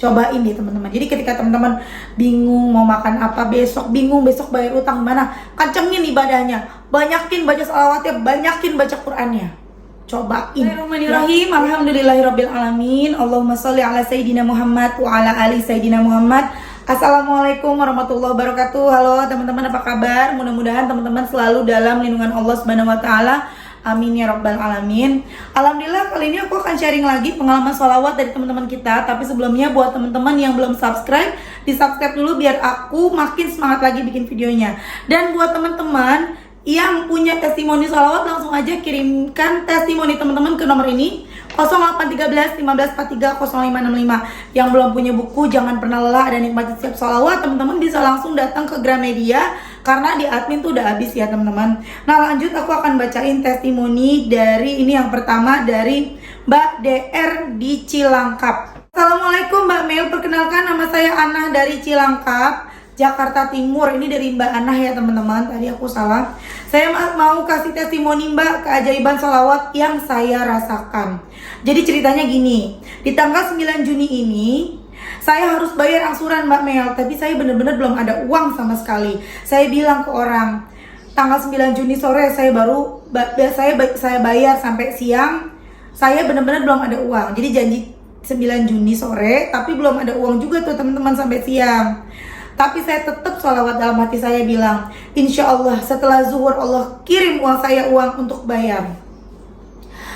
Cobain deh teman-teman. Jadi ketika teman-teman bingung mau makan apa besok, bingung besok bayar utang mana, kencengin ibadahnya, banyakin baca salawatnya, banyakin baca Qur'annya. Cobain. Bismillahirrahmanirrahim. Alhamdulillahirabbil alamin. Allahumma sholli ala sayidina Muhammad wa ala ali sayidina Muhammad. Assalamualaikum warahmatullahi wabarakatuh. Halo teman-teman, apa kabar? Mudah-mudahan teman-teman selalu dalam lindungan Allah Subhanahu wa taala. Amin ya rabbal alamin. Alhamdulillah, kali ini aku akan sharing lagi pengalaman sholawat dari teman-teman kita. Tapi sebelumnya buat teman-teman yang belum subscribe, di subscribe dulu biar aku makin semangat lagi bikin videonya. Dan buat teman-teman yang punya testimoni sholawat, langsung aja kirimkan testimoni teman-teman ke nomor ini 0813 1543 0565. Yang belum punya buku Jangan Pernah Lelah Ada Nikmati Setiap Sholawat, teman-teman bisa langsung datang ke Gramedia karena di admin tuh udah habis ya teman-teman. Nah lanjut, aku akan bacain testimoni dari ini. Yang pertama dari Mbak DR di Cilangkap. Assalamualaikum Mbak Mel, perkenalkan nama saya Anah dari Cilangkap, Jakarta Timur. Ini dari Mbak Anah ya teman-teman, tadi aku salah. Saya mau kasih testimoni Mbak keajaiban sholawat yang saya rasakan. Jadi ceritanya gini, di tanggal 9 Juni ini saya harus bayar angsuran Mbak Mel, tapi saya bener-bener belum ada uang sama sekali. Saya bilang ke orang, tanggal 9 Juni sore saya baru saya bayar sampai siang. Saya bener-bener belum ada uang. Jadi janji 9 Juni sore, tapi belum ada uang juga tuh teman-teman sampai siang. Tapi saya tetap sholawat dalam hati saya bilang, insya Allah setelah zuhur Allah kirim uang untuk bayar.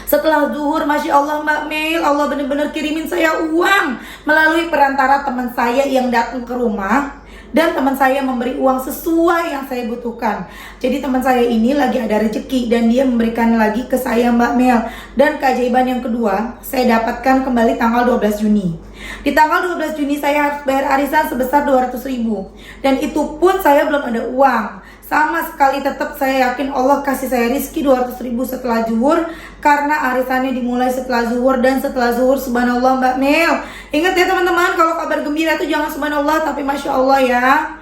Setelah zuhur, Masya Allah Mbak Mel, Allah benar-benar kirimin saya uang melalui perantara teman saya yang datang ke rumah. Dan teman saya memberi uang sesuai yang saya butuhkan. Jadi teman saya ini lagi ada rezeki dan dia memberikan lagi ke saya Mbak Mel. Dan keajaiban yang kedua, saya dapatkan kembali tanggal 12 Juni. Di tanggal 12 Juni saya harus bayar arisan sebesar 200.000. Dan itu pun saya belum ada uang sama sekali. Tetap saya yakin Allah kasih saya rizki 200.000 setelah zuhur, karena arisannya dimulai setelah zuhur. Dan setelah zuhur subhanallah Mbak Mel, ingat ya teman-teman, kalau kabar gembira itu jangan subhanallah tapi Masya Allah ya.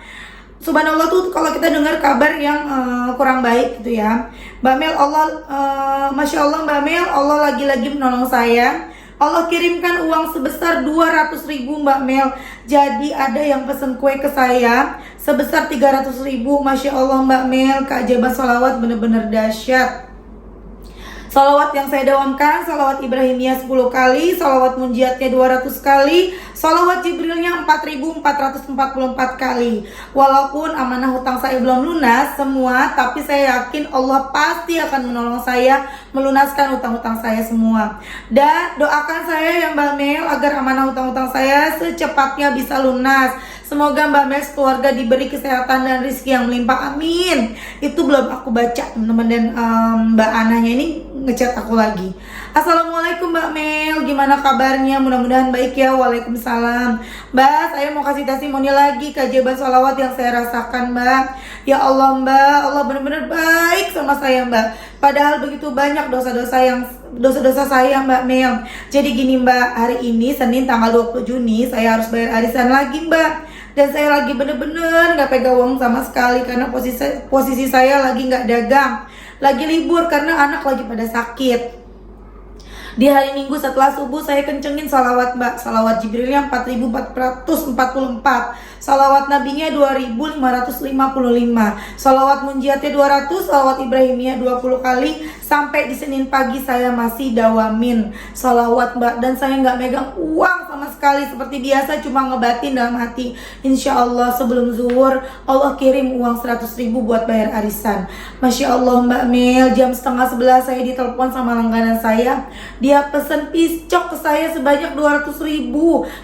Subhanallah tuh kalau kita dengar kabar yang kurang baik gitu ya Mbak Mel, Allah Masya Allah Mbak Mel, Allah lagi-lagi menolong saya. Allah kirimkan uang sebesar 200.000 Mbak Mel. Jadi ada yang pesen kue ke saya sebesar 300.000. Masya Allah Mbak Mel, keajaiban sholawat bener-bener dahsyat. Salawat yang saya dawamkan, salawat Ibrahimiyah 10 kali, salawat munjiatnya 200 kali, salawat Jibrilnya 4.444 kali. Walaupun amanah hutang saya belum lunas semua, tapi saya yakin Allah pasti akan menolong saya melunaskan hutang-hutang saya semua. Dan doakan saya ya Mbak Mel agar amanah hutang-hutang saya secepatnya bisa lunas. Semoga Mbak Mel keluarga diberi kesehatan dan rezeki yang melimpah, amin. Itu belum aku baca teman-teman. Dan Mbak Anahnya ini ngechat aku lagi. Assalamualaikum Mbak Mel, gimana kabarnya? Mudah-mudahan baik ya. Waalaikumsalam. Mbak, saya mau kasih testimoni lagi keajaiban sholawat yang saya rasakan Mbak. Ya Allah Mbak, Allah benar-benar baik sama saya Mbak. Padahal begitu banyak dosa-dosa saya Mbak Mel. Jadi gini Mbak, hari ini Senin tanggal 20 Juni saya harus bayar arisan lagi Mbak. Dan saya lagi bener-bener gak pegang uang sama sekali karena posisi saya lagi gak dagang, lagi libur karena anak lagi pada sakit. Di hari Minggu setelah subuh saya kencengin salawat Mbak. Salawat Jibrilnya 4.444, salawat Nabinya 2.555, salawat munjiatnya 200, salawat Ibrahimiyah 20 kali. Sampai di Senin pagi saya masih dawamin salawat Mbak. Dan saya nggak megang uang sama sekali seperti biasa, cuma ngebatin dalam hati, insya Allah sebelum zuhur Allah kirim uang 100.000 buat bayar arisan. Masya Allah Mbak Mel, jam setengah 11 saya ditelepon sama langganan saya. Dia pesen piscok ke saya sebanyak 200.000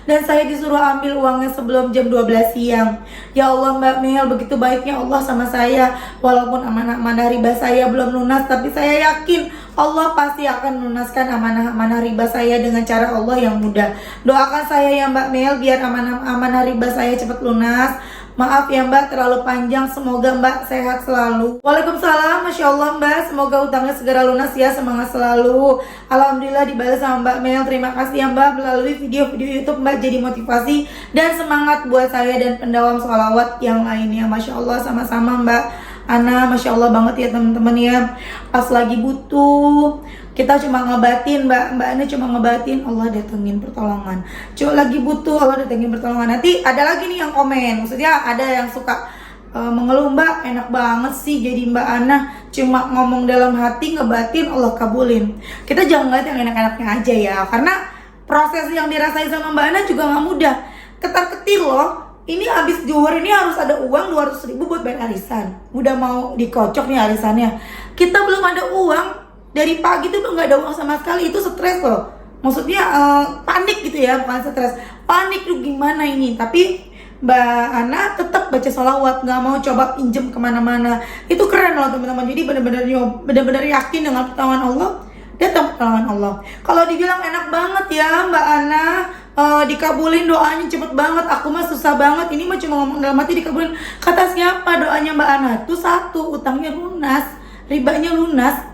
dan saya disuruh ambil uangnya sebelum jam 12 siang. Ya Allah Mbak Mel, begitu baiknya Allah sama saya. Walaupun amanah-amanah riba saya belum lunas, tapi saya yakin Allah pasti akan melunaskan amanah-amanah riba saya dengan cara Allah yang mudah. Doakan saya ya Mbak Mel biar amanah-amanah riba saya cepat lunas. Maaf ya Mbak terlalu panjang, semoga Mbak sehat selalu. Waalaikumsalam, Masya Allah Mbak, semoga utangnya segera lunas ya, semangat selalu. Alhamdulillah dibalas sama Mbak Mel, terima kasih ya Mbak. Melalui video-video YouTube Mbak jadi motivasi dan semangat buat saya dan pendawam sholawat yang lainnya. Masya Allah, sama-sama Mbak. Ana Masya Allah banget ya teman-teman ya. Pas lagi butuh, kita cuma ngebatin, Mbak Ana cuma ngebatin, Allah datengin pertolongan. Cuma lagi butuh, Allah datengin pertolongan. Nanti ada lagi nih yang komen, maksudnya ada yang suka mengeluh, Mbak enak banget sih jadi Mbak Ana cuma ngomong dalam hati, ngebatin, Allah kabulin. Kita jangan lihat yang enak-enaknya aja ya, karena proses yang dirasain sama Mbak Ana juga gak mudah. Ketar-ketir loh. Ini habis zuhur ini harus ada uang 200.000 buat bayar arisan. Udah mau dikocok nih arisannya. Kita belum ada uang. Dari pagi tuh nggak ada uang sama sekali. Itu stres loh. Maksudnya panik gitu ya, bukan stres. Panik tuh gimana ini. Tapi Mbak Ana tetap baca sholawat, nggak mau coba pinjem kemana-mana. Itu keren loh teman-teman. Jadi benar-benar yakin dengan pertolongan Allah. Datang pertolongan Allah. Kalau dibilang enak banget ya Mbak Ana, dikabulin doanya cepet banget, aku mah susah banget, ini mah cuma ngomong dalam hati dikabulin. Kata siapa doanya Mbak Ana? Tuh satu, utangnya lunas, ribanya lunas.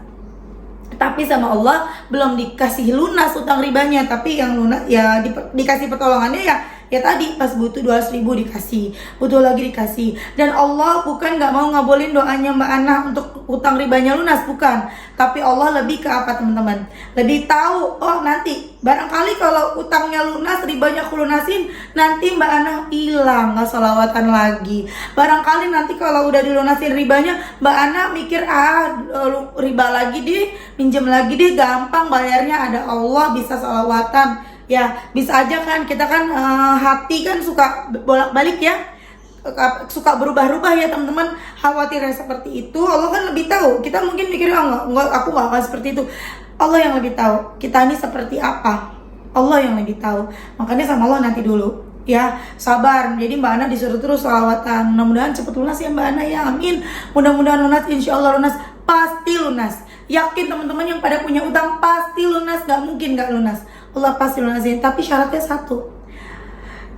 Tapi sama Allah belum dikasih lunas utang ribanya, tapi yang lunas ya dikasih pertolongannya ya tadi pas butuh 200.000 dikasih, butuh lagi dikasih. Dan Allah bukan nggak mau ngabulin doanya Mbak Ana untuk utang ribanya lunas, bukan. Tapi Allah lebih ke apa teman-teman? Lebih tahu, oh nanti barangkali kalau utangnya lunas, ribanya aku lunasin, nanti Mbak Ana hilang, nggak sholawatan lagi. Barangkali nanti kalau udah dilunasin ribanya, Mbak Ana mikir riba lagi deh, minjem lagi deh, gampang bayarnya, ada Allah, bisa sholawatan. Ya bisa aja kan, kita kan hati kan suka bolak-balik ya, suka berubah-ubah ya teman-teman. Khawatirnya seperti itu, Allah kan lebih tahu. Kita mungkin mikir enggak, aku gak akan seperti itu. Allah yang lebih tahu kita ini seperti apa, Allah yang lebih tahu. Makanya sama Allah nanti dulu ya, sabar. Jadi Mbak Ana disuruh terus sholawatan. Mudah-mudahan cepet lunas ya Mbak Ana ya, amin. Mudah-mudahan lunas, insya Allah lunas, pasti lunas. Yakin teman-teman yang pada punya utang pasti lunas, gak mungkin gak lunas. Allah pasti lunasin, tapi syaratnya satu,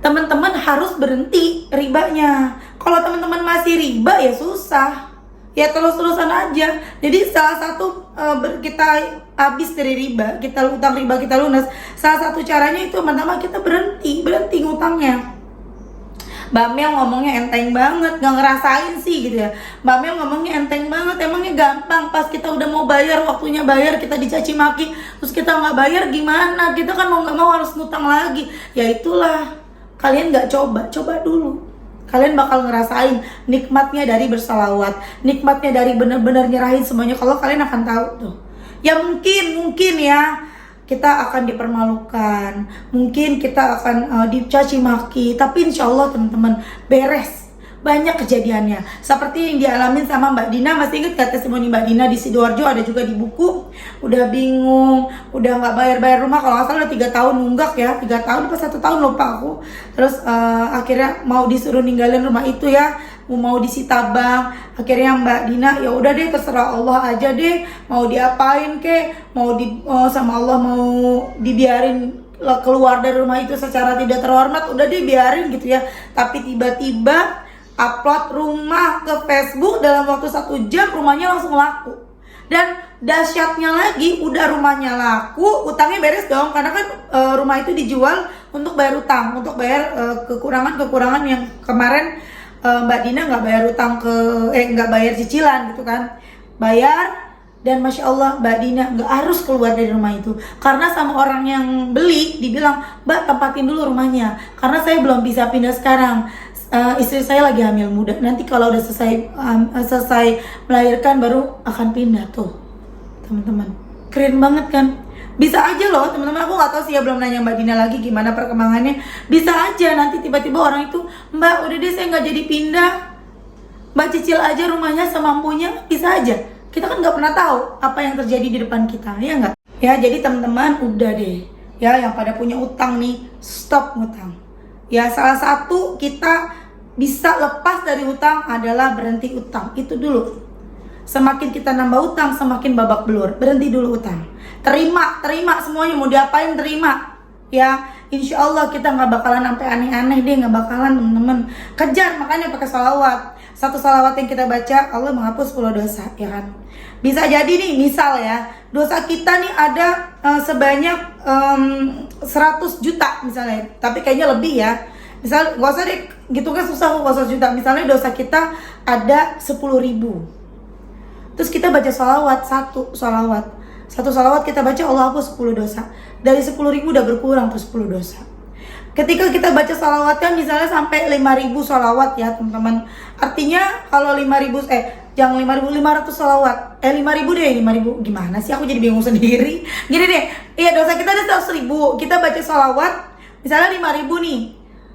teman-teman harus berhenti ribanya. Kalau teman-teman masih riba ya susah, ya terus-terusan aja. Jadi salah satu kita habis dari riba, kita utang riba kita lunas, salah satu caranya itu pertama kita berhenti ngutangnya. Mbak Mel ngomongnya enteng banget, gak ngerasain sih gitu ya. Mbak Mel ngomongnya enteng banget, emangnya gampang. Pas kita udah mau bayar, waktunya bayar, kita dicaci maki, terus kita gak bayar gimana? Kita kan mau gak mau harus ngutang lagi. Ya itulah, kalian gak coba dulu. Kalian bakal ngerasain nikmatnya dari bersalawat, nikmatnya dari bener-bener nyerahin semuanya. Kalau kalian akan tahu tuh. Ya mungkin ya kita akan dipermalukan, mungkin kita akan dicaci maki, tapi insya Allah teman-teman beres. Banyak kejadiannya seperti yang dialamin sama Mbak Dina. Masih ingat kata testimoni Mbak Dina di Sidoarjo, ada juga di buku. Udah bingung, udah nggak bayar rumah, kalau nggak salah udah 3 tahun nunggak ya, 3 tahun pas 1 tahun lupa aku. Terus akhirnya mau disuruh ninggalin rumah itu ya, mau disita bank. Akhirnya Mbak Dina ya udah deh, terserah Allah aja deh, mau diapain kek, mau sama Allah mau dibiarin keluar dari rumah itu secara tidak terhormat, udah deh biarin gitu ya. Tapi tiba-tiba upload rumah ke Facebook, dalam waktu 1 jam rumahnya langsung laku. Dan dahsyatnya lagi, udah rumahnya laku, utangnya beres dong, karena kan rumah itu dijual untuk bayar utang, untuk bayar kekurangan yang kemarin Mbak Dina nggak bayar utang nggak bayar cicilan gitu kan, bayar. Dan Masya Allah Mbak Dina nggak harus keluar dari rumah itu, karena sama orang yang beli dibilang, Mbak tempatin dulu rumahnya, karena saya belum bisa pindah sekarang. Istri saya lagi hamil muda, nanti kalau udah selesai melahirkan baru akan pindah. Tuh teman-teman, keren banget kan? Bisa aja loh teman-teman, aku nggak tahu sih ya, belum nanya Mbak Dina lagi gimana perkembangannya. Bisa aja nanti tiba-tiba orang itu, Mbak udah deh saya nggak jadi pindah, Mbak cicil aja rumahnya semampunya. Bisa aja, kita kan nggak pernah tahu apa yang terjadi di depan kita, ya nggak? Ya jadi teman-teman udah deh ya, yang pada punya utang nih, stop ngutang. Ya salah satu kita bisa lepas dari utang adalah berhenti utang. Itu dulu. Semakin kita nambah utang, semakin babak belur. Berhenti dulu utang. Terima semuanya, mau diapain terima. Ya insya Allah kita nggak bakalan sampai aneh-aneh deh, nggak bakalan teman-teman. Kejar, makanya pakai salawat. Satu salawat yang kita baca, Allah menghapus 10 dosa, ya kan? Bisa jadi nih, misal ya, dosa kita nih ada sebanyak 100 juta misalnya, tapi kayaknya lebih ya. Misal gak usah deh gitu kan, susah gak usah juta. Misalnya dosa kita ada 10.000, terus kita baca sholawat, satu sholawat kita baca, Allah hapus 10 dosa. Dari 10.000 udah berkurang tuh 10 dosa. Ketika kita baca sholawatnya misalnya sampai 5.000 sholawat ya teman-teman. Artinya kalau 5.000 jangan 5.500 sholawat. 5.000 deh, 5.000 gimana sih, aku jadi bingung sendiri. Gini deh, iya dosa kita ada 100.000, kita baca sholawat misalnya 5.000 nih.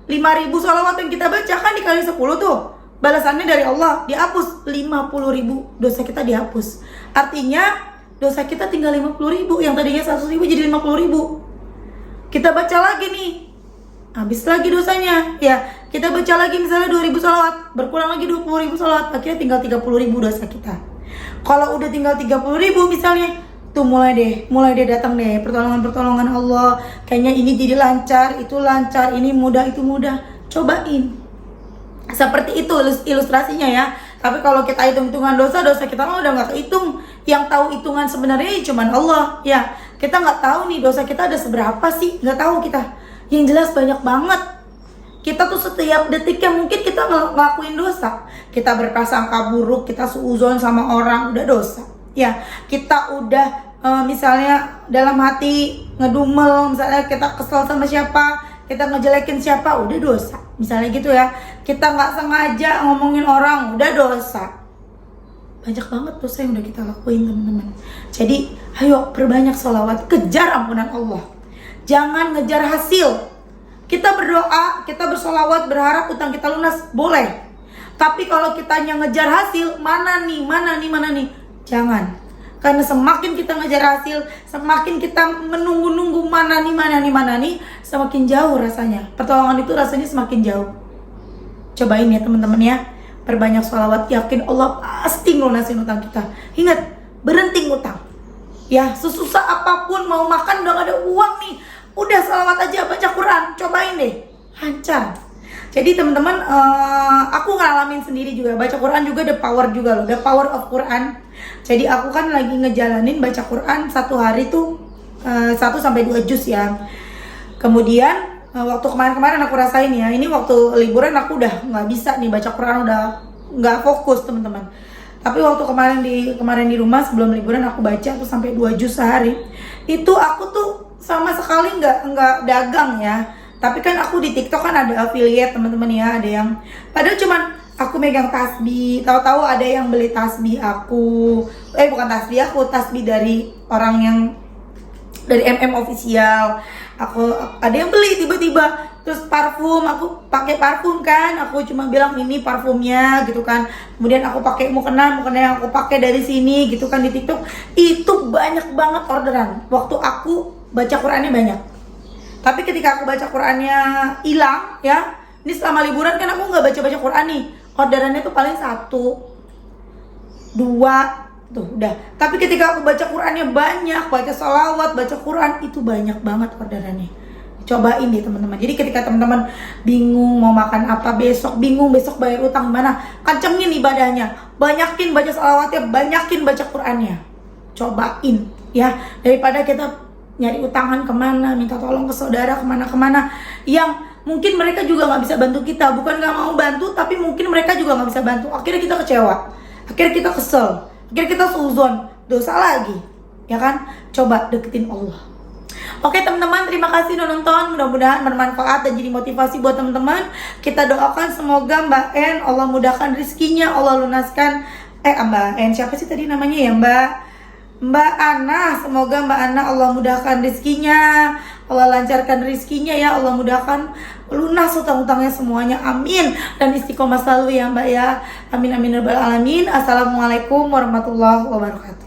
5.000 sholawat yang kita baca kan dikali 10 tuh, balasannya dari Allah dihapus 50.000, dosa kita dihapus. Artinya dosa kita tinggal 50.000, yang tadinya 100.000 jadi 50.000. Kita baca lagi nih, habis lagi dosanya ya. Kita baca lagi misalnya 2.000 sholawat, berkurang lagi 20.000 sholawat, akhirnya tinggal 30.000 dosa kita. Kalau udah tinggal 30.000 misalnya, tuh mulai deh datang deh pertolongan Allah. Kayaknya ini jadi lancar, itu lancar, ini mudah, itu mudah. Cobain seperti itu ilustrasinya ya. Tapi kalau kita hitung-hitungan dosa kita mah udah nggak kehitung. Yang tahu hitungan sebenarnya cuman Allah ya. Kita nggak tahu nih dosa kita ada seberapa sih, nggak tahu kita. Yang jelas banyak banget. Kita tuh setiap detiknya mungkin kita ngelakuin dosa. Kita berprasangka buruk, kita suuzon sama orang, udah dosa. Ya, kita udah misalnya dalam hati ngedumel, misalnya kita kesel sama siapa, kita ngejelekin siapa, udah dosa. Misalnya gitu ya. Kita nggak sengaja ngomongin orang, udah dosa. Banyak banget dosa yang udah kita lakuin teman-teman. Jadi ayo perbanyak sholawat, kejar ampunan Allah. Jangan ngejar hasil. Kita berdoa, kita bersolawat, berharap utang kita lunas, boleh. Tapi kalau kita ngejar hasil, mana nih, jangan. Karena semakin kita ngejar hasil, semakin kita menunggu-nunggu mana nih, semakin jauh rasanya. Pertolongan itu rasanya semakin jauh. Cobain ya teman-teman ya. Perbanyak sholawat, yakin Allah pasti ngelunasin utang kita. Ingat, berhenti ngutang. Ya, sesusah apapun mau makan udah gak ada uang nih, udah sholawat aja, baca Quran, cobain deh, lancar. Jadi teman-teman, aku ngalamin sendiri juga, baca Quran juga the power juga loh, the power of Quran. Jadi aku kan lagi ngejalanin baca Quran satu hari tuh 1-2 juz ya. Kemudian waktu kemarin aku rasain ya, ini waktu liburan aku udah nggak bisa nih baca Quran, udah nggak fokus teman-teman. Tapi waktu kemarin di rumah sebelum liburan aku baca tuh sampai 2 juz sehari. Itu aku tuh sama sekali nggak dagang ya. Tapi kan aku di TikTok kan ada affiliate teman-teman ya, ada yang padahal cuman aku megang tasbih, tahu-tahu ada yang beli tasbih aku. Bukan tasbih aku, tasbih dari orang yang dari official. Ada yang beli tiba-tiba. Terus parfum, aku pakai parfum kan, aku cuma bilang ini parfumnya gitu kan. Kemudian aku pakai mukena yang aku pakai dari sini gitu kan di TikTok. Itu banyak banget orderan. Waktu aku baca Qurannya banyak. Tapi ketika aku baca Qurannya hilang ya, ini selama liburan kan aku nggak baca Quran nih. Orderannya tuh paling 1, 2 tuh udah. Tapi ketika aku baca Qurannya banyak, baca sholawat, baca Quran, itu banyak banget orderannya. Cobain deh teman-teman. Jadi ketika teman-teman bingung mau makan apa bingung besok bayar utang mana, kencengin ibadahnya, banyakin baca sholawatnya, banyakin baca Qurannya. Cobain ya, daripada kita nyari utangan kemana, minta tolong ke saudara kemana-kemana yang mungkin mereka juga nggak bisa bantu kita. Bukan nggak mau bantu, tapi mungkin mereka juga nggak bisa bantu. Akhirnya kita kecewa, akhirnya kita kesel, akhirnya kita suuzon, dosa lagi, ya kan? Coba deketin Allah. Oke teman-teman, terima kasih udah nonton. Mudah-mudahan bermanfaat dan jadi motivasi buat teman-teman. Kita doakan semoga Mbak En Allah mudahkan rezekinya, Allah lunaskan. Mbak En siapa sih tadi namanya ya Mbak Ana, semoga Mbak Ana Allah mudahkan rezekinya, Allah lancarkan rezekinya ya, Allah mudahkan lunas utang-utangnya semuanya, amin. Dan istiqomah selalu ya Mbak ya, amin amin ya rabbal alamin. Assalamualaikum warahmatullahi wabarakatuh.